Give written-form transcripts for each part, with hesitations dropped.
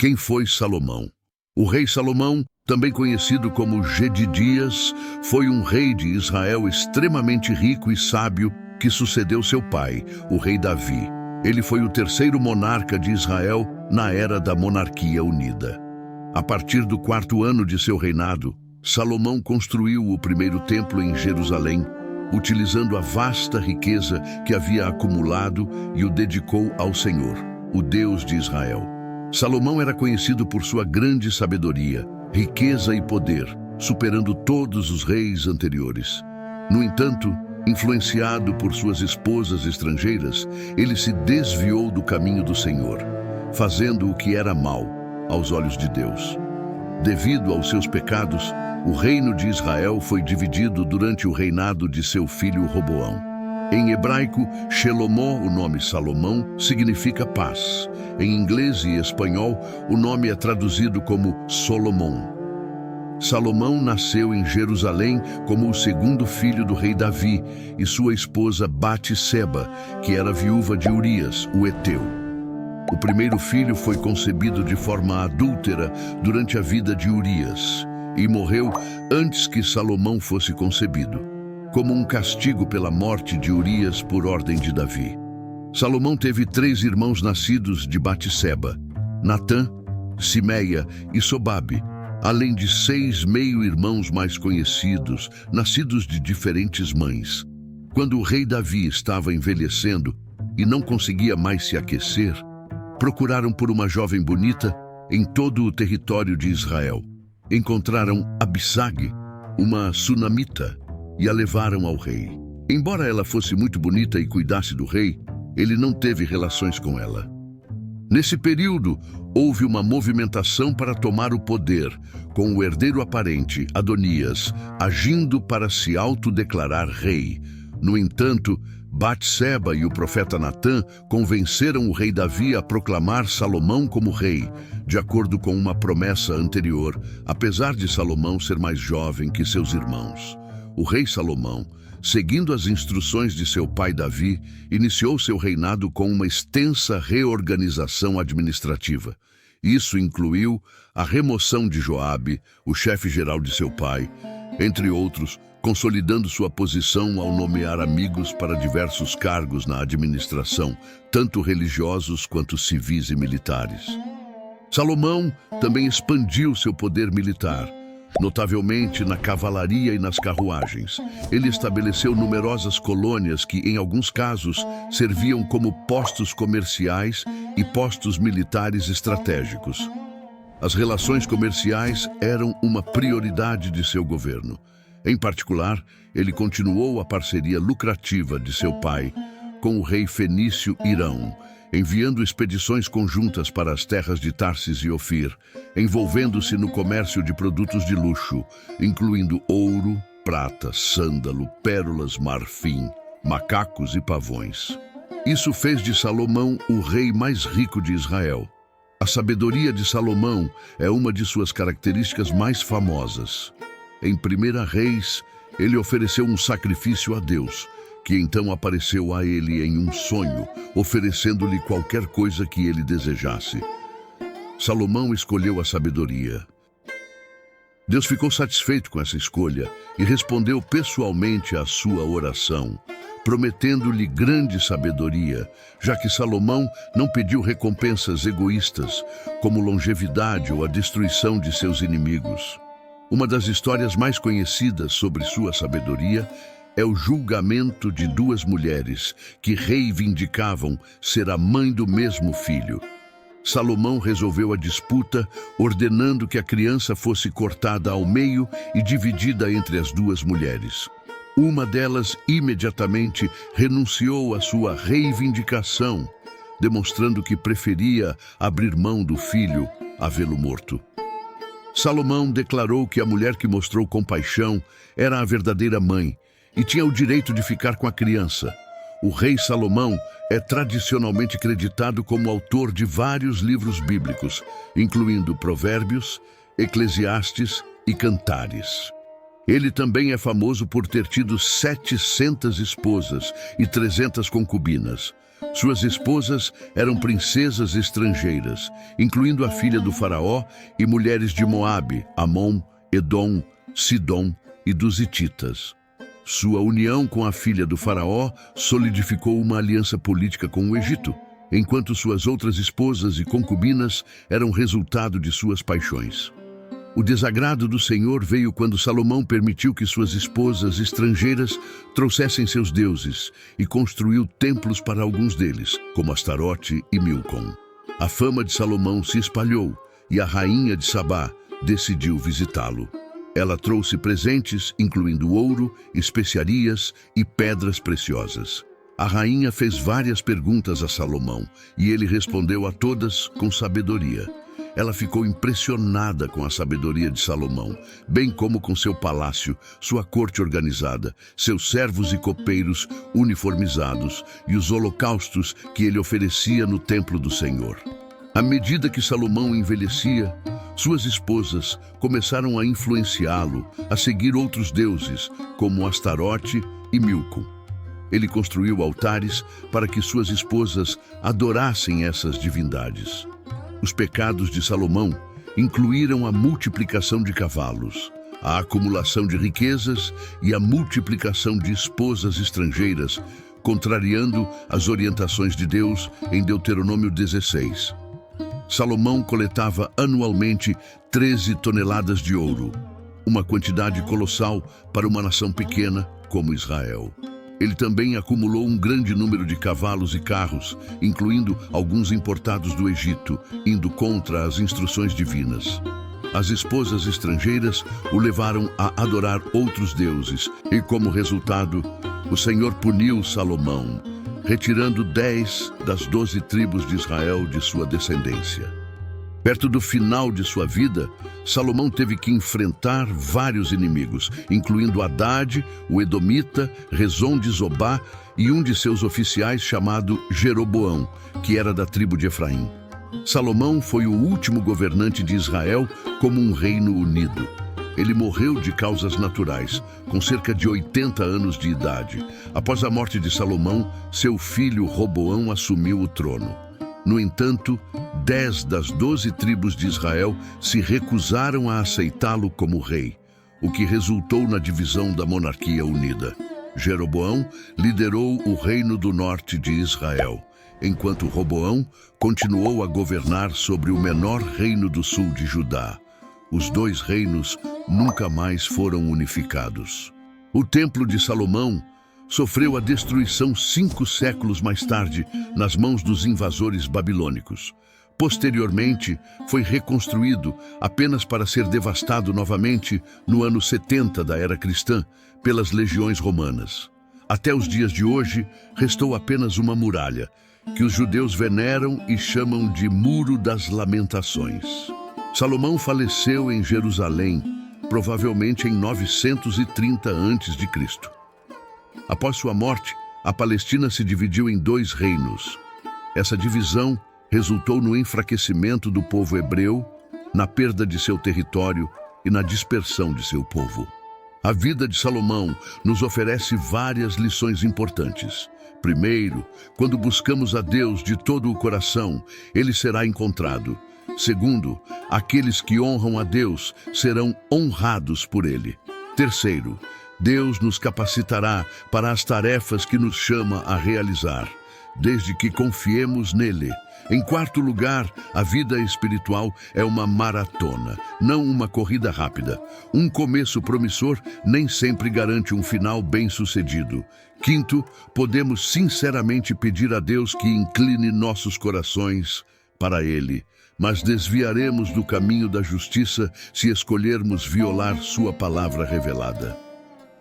Quem foi Salomão? O rei Salomão, também conhecido como Gedidias, foi um rei de Israel extremamente rico e sábio que sucedeu seu pai, o rei Davi. Ele foi o terceiro monarca de Israel na era da monarquia unida. A partir do 4º ano de seu reinado, Salomão construiu o primeiro templo em Jerusalém, utilizando a vasta riqueza que havia acumulado e o dedicou ao Senhor, o Deus de Israel. Salomão era conhecido por sua grande sabedoria, riqueza e poder, superando todos os reis anteriores. No entanto, influenciado por suas esposas estrangeiras, ele se desviou do caminho do Senhor, fazendo o que era mal aos olhos de Deus. Devido aos seus pecados, o reino de Israel foi dividido durante o reinado de seu filho Roboão. Em hebraico, Shelomó, o nome Salomão, significa paz. Em inglês e espanhol, o nome é traduzido como Solomon. Salomão nasceu em Jerusalém como o segundo filho do rei Davi e sua esposa Batseba, que era viúva de Urias, o heteu. O primeiro filho foi concebido de forma adúltera durante a vida de Urias e morreu antes que Salomão fosse concebido, como um castigo pela morte de Urias por ordem de Davi. Salomão teve 3 irmãos nascidos de Batseba: Natã, Simeia e Sobabe, além de 6 meio-irmãos mais conhecidos, nascidos de diferentes mães. Quando o rei Davi estava envelhecendo e não conseguia mais se aquecer, procuraram por uma jovem bonita em todo o território de Israel. Encontraram Abissag, uma sunamita, e a levaram ao rei. Embora ela fosse muito bonita e cuidasse do rei, ele não teve relações com ela. Nesse período, houve uma movimentação para tomar o poder, com o herdeiro aparente, Adonias, agindo para se autodeclarar rei. No entanto, Batseba e o profeta Natã convenceram o rei Davi a proclamar Salomão como rei, de acordo com uma promessa anterior, apesar de Salomão ser mais jovem que seus irmãos. O rei Salomão, seguindo as instruções de seu pai Davi, iniciou seu reinado com uma extensa reorganização administrativa. Isso incluiu a remoção de Joabe, o chefe-geral de seu pai, entre outros, consolidando sua posição ao nomear amigos para diversos cargos na administração, tanto religiosos quanto civis e militares. Salomão também expandiu seu poder militar, notavelmente na cavalaria e nas carruagens. Ele estabeleceu numerosas colônias que, em alguns casos, serviam como postos comerciais e postos militares estratégicos. As relações comerciais eram uma prioridade de seu governo. Em particular, ele continuou a parceria lucrativa de seu pai com o rei fenício Hirão, enviando expedições conjuntas para as terras de Tarsis e Ofir, envolvendo-se no comércio de produtos de luxo, incluindo ouro, prata, sândalo, pérolas, marfim, macacos e pavões. Isso fez de Salomão o rei mais rico de Israel. A sabedoria de Salomão é uma de suas características mais famosas. Em 1 Reis, ele ofereceu um sacrifício a Deus, que então apareceu a ele em um sonho, oferecendo-lhe qualquer coisa que ele desejasse. Salomão escolheu a sabedoria. Deus ficou satisfeito com essa escolha e respondeu pessoalmente à sua oração, prometendo-lhe grande sabedoria, já que Salomão não pediu recompensas egoístas, como longevidade ou a destruição de seus inimigos. Uma das histórias mais conhecidas sobre sua sabedoria é o julgamento de 2 mulheres que reivindicavam ser a mãe do mesmo filho. Salomão resolveu a disputa, ordenando que a criança fosse cortada ao meio e dividida entre as 2 mulheres. Uma delas imediatamente renunciou à sua reivindicação, demonstrando que preferia abrir mão do filho a vê-lo morto. Salomão declarou que a mulher que mostrou compaixão era a verdadeira mãe e tinha o direito de ficar com a criança. O rei Salomão é tradicionalmente creditado como autor de vários livros bíblicos, incluindo Provérbios, Eclesiastes e Cantares. Ele também é famoso por ter tido 700 esposas e 300 concubinas. Suas esposas eram princesas estrangeiras, incluindo a filha do faraó e mulheres de Moabe, Amon, Edom, Sidom e dos hititas. Sua união com a filha do faraó solidificou uma aliança política com o Egito, enquanto suas outras esposas e concubinas eram resultado de suas paixões. O desagrado do Senhor veio quando Salomão permitiu que suas esposas estrangeiras trouxessem seus deuses e construiu templos para alguns deles, como Astarote e Milcom. A fama de Salomão se espalhou e a rainha de Sabá decidiu visitá-lo. Ela trouxe presentes, incluindo ouro, especiarias e pedras preciosas. A rainha fez várias perguntas a Salomão e ele respondeu a todas com sabedoria. Ela ficou impressionada com a sabedoria de Salomão, bem como com seu palácio, sua corte organizada, seus servos e copeiros uniformizados e os holocaustos que ele oferecia no templo do Senhor. À medida que Salomão envelhecia, suas esposas começaram a influenciá-lo a seguir outros deuses, como Astarote e Milcom. Ele construiu altares para que suas esposas adorassem essas divindades. Os pecados de Salomão incluíram a multiplicação de cavalos, a acumulação de riquezas e a multiplicação de esposas estrangeiras, contrariando as orientações de Deus em Deuteronômio 16. Salomão coletava anualmente 13 toneladas de ouro, uma quantidade colossal para uma nação pequena como Israel. Ele também acumulou um grande número de cavalos e carros, incluindo alguns importados do Egito, indo contra as instruções divinas. As esposas estrangeiras o levaram a adorar outros deuses e, como resultado, o Senhor puniu Salomão, retirando 10 das 12 tribos de Israel de sua descendência. Perto do final de sua vida, Salomão teve que enfrentar vários inimigos, incluindo Haddad, o Edomita, Rezon de Zobá e um de seus oficiais chamado Jeroboão, que era da tribo de Efraim. Salomão foi o último governante de Israel como um reino unido. Ele morreu de causas naturais, com cerca de 80 anos de idade. Após a morte de Salomão, seu filho Roboão assumiu o trono. No entanto, 10 das 12 tribos de Israel se recusaram a aceitá-lo como rei, o que resultou na divisão da monarquia unida. Jeroboão liderou o reino do norte de Israel, enquanto Roboão continuou a governar sobre o menor reino do sul de Judá. Os dois reinos nunca mais foram unificados. O Templo de Salomão sofreu a destruição 5 séculos mais tarde nas mãos dos invasores babilônicos. Posteriormente, foi reconstruído apenas para ser devastado novamente no ano 70 da era cristã pelas legiões romanas. Até os dias de hoje, restou apenas uma muralha, que os judeus veneram e chamam de Muro das Lamentações. Salomão faleceu em Jerusalém, provavelmente em 930 a.C. Após sua morte, a Palestina se dividiu em 2 reinos. Essa divisão resultou no enfraquecimento do povo hebreu, na perda de seu território e na dispersão de seu povo. A vida de Salomão nos oferece várias lições importantes. Primeiro, quando buscamos a Deus de todo o coração, Ele será encontrado. Segundo, aqueles que honram a Deus serão honrados por Ele. Terceiro, Deus nos capacitará para as tarefas que nos chama a realizar, desde que confiemos nele. Em quarto lugar, a vida espiritual é uma maratona, não uma corrida rápida. Um começo promissor nem sempre garante um final bem-sucedido. Quinto, podemos sinceramente pedir a Deus que incline nossos corações para Ele, mas desviaremos do caminho da justiça se escolhermos violar sua palavra revelada.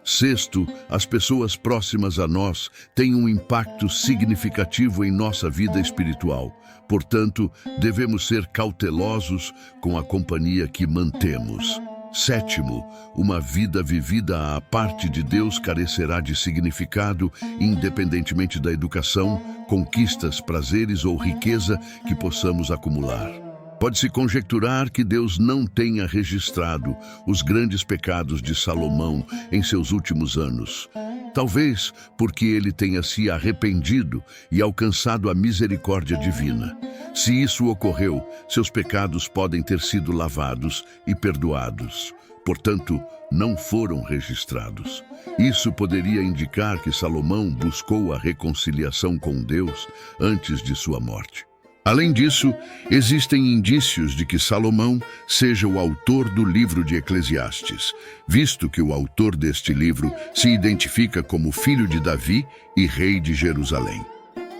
Sexto, as pessoas próximas a nós têm um impacto significativo em nossa vida espiritual. Portanto, devemos ser cautelosos com a companhia que mantemos. Sétimo, uma vida vivida à parte de Deus carecerá de significado, independentemente da educação, conquistas, prazeres ou riqueza que possamos acumular. Pode-se conjecturar que Deus não tenha registrado os grandes pecados de Salomão em seus últimos anos. Talvez porque ele tenha se arrependido e alcançado a misericórdia divina. Se isso ocorreu, seus pecados podem ter sido lavados e perdoados. Portanto, não foram registrados. Isso poderia indicar que Salomão buscou a reconciliação com Deus antes de sua morte. Além disso, existem indícios de que Salomão seja o autor do livro de Eclesiastes, visto que o autor deste livro se identifica como filho de Davi e rei de Jerusalém.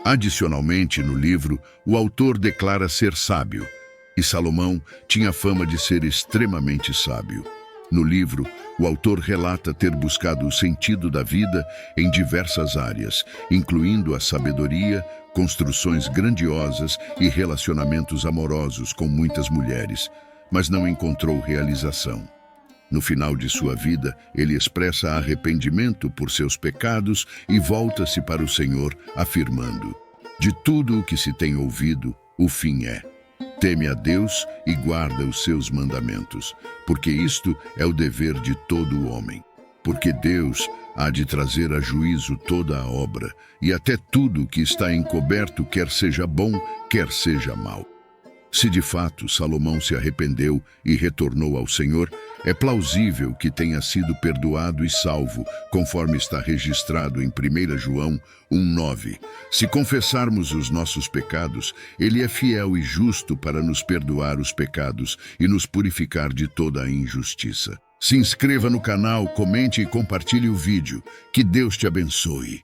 Adicionalmente, no livro, o autor declara ser sábio, e Salomão tinha fama de ser extremamente sábio. No livro, o autor relata ter buscado o sentido da vida em diversas áreas, incluindo a sabedoria, construções grandiosas e relacionamentos amorosos com muitas mulheres, mas não encontrou realização. No final de sua vida, ele expressa arrependimento por seus pecados e volta-se para o Senhor, afirmando: "De tudo o que se tem ouvido, o fim é: teme a Deus e guarda os seus mandamentos, porque isto é o dever de todo o homem. Porque Deus há de trazer a juízo toda a obra, e até tudo que está encoberto, quer seja bom, quer seja mau." Se de fato Salomão se arrependeu e retornou ao Senhor, é plausível que tenha sido perdoado e salvo, conforme está registrado em 1 João 1,9. Se confessarmos os nossos pecados, Ele é fiel e justo para nos perdoar os pecados e nos purificar de toda a injustiça. Se inscreva no canal, comente e compartilhe o vídeo. Que Deus te abençoe.